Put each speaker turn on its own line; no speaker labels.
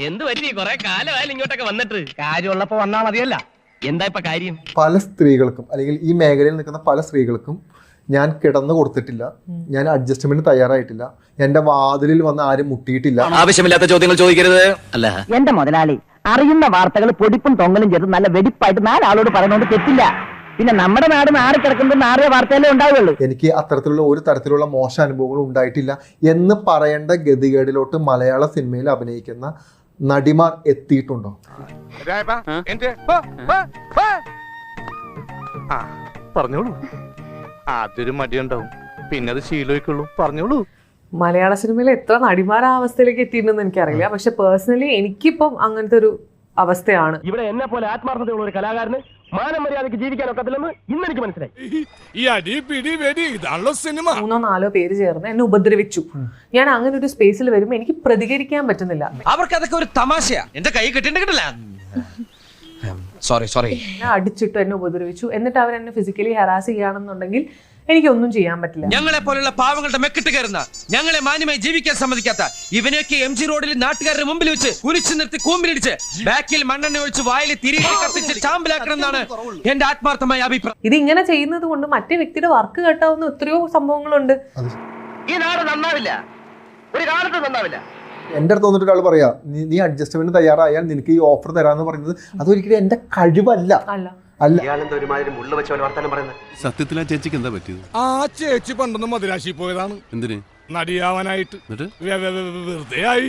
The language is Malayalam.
എന്ത് പറ്റി കൊറേ കാലമായാലും ഇങ്ങോട്ടൊക്കെ വന്നിട്ട് കാര്യമുള്ളപ്പോ വന്നാ മതിയല്ല. എന്താ ഇപ്പൊ കാര്യം?
പല സ്ത്രീകൾക്കും അല്ലെങ്കിൽ ഈ മേഖലയിൽ നിൽക്കുന്ന പല സ്ത്രീകൾക്കും ഞാൻ കിടന്നു കൊടുത്തിട്ടില്ല, ഞാൻ അഡ്ജസ്റ്റ്മെന്റ് തയ്യാറായിട്ടില്ല, എന്റെ വാതിലിൽ വന്ന് ആരും മുട്ടിയിട്ടില്ല.
ആവശ്യമില്ലാത്ത ചോദ്യങ്ങൾ ചോദിക്കരുത്. അല്ല
എന്റെ മുതലാളി അറിയുന്ന വാർത്തകൾ പൊടിപ്പും തൊങ്ങലും ചേർത്ത് നല്ല വെടിപ്പായിട്ട് നാലാളോട് പറയുന്നോണ്ട് തെറ്റില്ല. പിന്നെ നമ്മുടെ നാട് നാറി കിടക്കുന്നത് നാറിയ വാർത്തയിലേ ഉണ്ടാവുള്ളൂ.
എനിക്ക് അത്തരത്തിലുള്ള ഒരു തരത്തിലുള്ള മോശ അനുഭവങ്ങളും ഉണ്ടായിട്ടില്ല എന്ന് പറയേണ്ട ഗതികേടിലോട്ട് മലയാള സിനിമയിൽ അഭിനയിക്കുന്ന നടിമാർ എത്തിയിട്ടുണ്ടോ?
പറഞ്ഞോളൂ. ആദ്യൊരു മടിയുണ്ടാവും, പിന്നെ അത് ശീലമായിക്കുള്ളൂ. പറഞ്ഞോളൂ.
മലയാള സിനിമയിൽ എത്ര നടിമാർ ആ അവസ്ഥയിലേക്ക് എത്തിയിട്ടുണ്ടെന്ന് എനിക്കറിയില്ല. പക്ഷെ പേഴ്സണലി എനിക്കിപ്പം അങ്ങനത്തെ ഒരു അവസ്ഥയാണ്.
ഇവിടെ എന്നെ പോലെ ആത്മാർത്ഥതയുള്ള ഒരു കലാകാരന് മാനം മര്യാദയ്ക്ക് ജീവിക്കാനൊക്കത്തില്ലെന്ന് ഇന്ന് എനിക്ക് മനസ്സിലായി.
ഈ അടി പിടി വെടി ഇതാണല്ലോ സിനിമ.
3-4 പേര് ചേർന്ന് എന്നെ ഉപദ്രവിച്ചു. ഞാൻ അങ്ങനെ ഒരു സ്പേസിൽ വരുമ്പോൾ എനിക്ക് പ്രതികരിക്കാൻ പറ്റുന്നില്ല.
അവർക്ക് അതൊക്കെ ഒരു തമാശയാ. എന്റെ കൈ കിട്ടില്ല. സോറി
എന്നെ അടിച്ചിട്ട് എന്നെ ഉപദ്രവിച്ചു. എന്നിട്ട് അവർ എന്നെ ഫിസിക്കലി ഹരാസ് ചെയ്യുകയാണെന്നുണ്ടെങ്കിൽ എനിക്കൊന്നും ചെയ്യാൻ പറ്റില്ല.
ഞങ്ങളെ പോലുള്ള പാവങ്ങളുടെ മെക്കിട്ട് കയറുന്ന, ഞങ്ങളെ മാന്യമായി ജീവിക്കാൻ സമ്മതിക്കാത്ത ഇവനെയൊക്കെ MG റോഡിൽ നാട്ടുകാരുടെ മുമ്പിൽ വെച്ച് കുരിച്ചു നിർത്തി കൂമ്പിലിടിച്ച് ബാക്കിൽ മണ്ണെണ്ണ ഒഴിച്ച് വായിൽ തിരികെ കത്തിച്ച് ചാമ്പലാക്കണം എന്നാണ് എന്റെ ആത്മാർത്ഥമായ അഭിപ്രായം.
ഇത് ഇങ്ങനെ ചെയ്യുന്നത് കൊണ്ട് മറ്റേ വ്യക്തിയുടെ വർക്ക് കട്ടാവുന്ന എത്രയോ സംഭവങ്ങളുണ്ട്.
ഈ നാട് നന്നാവില്ല, ഒരു കാലത്ത് നന്നാവില്ല.
എൻ്റെ അടുത്ത് വന്നിട്ട് ഒരാൾ പറയാ നീ അഡ്ജസ്റ്റ്മെന്റ് തയ്യാറായാൽ നിനക്ക് ഈ ഓഫർ തരാന്ന് പറയുന്നത് അതൊരിക്കലും എന്റെ കഴിവല്ല.
സത്യത്തിൽ ആ ചേച്ചിക്ക് എന്താ പറ്റിയത്?
ആ ചേച്ചി പണ്ടൊന്നും മദിരാശി പോയതാണ്.
എന്തിന്?
നടിയാവാനായിട്ട്. വെറുതെ ആയി.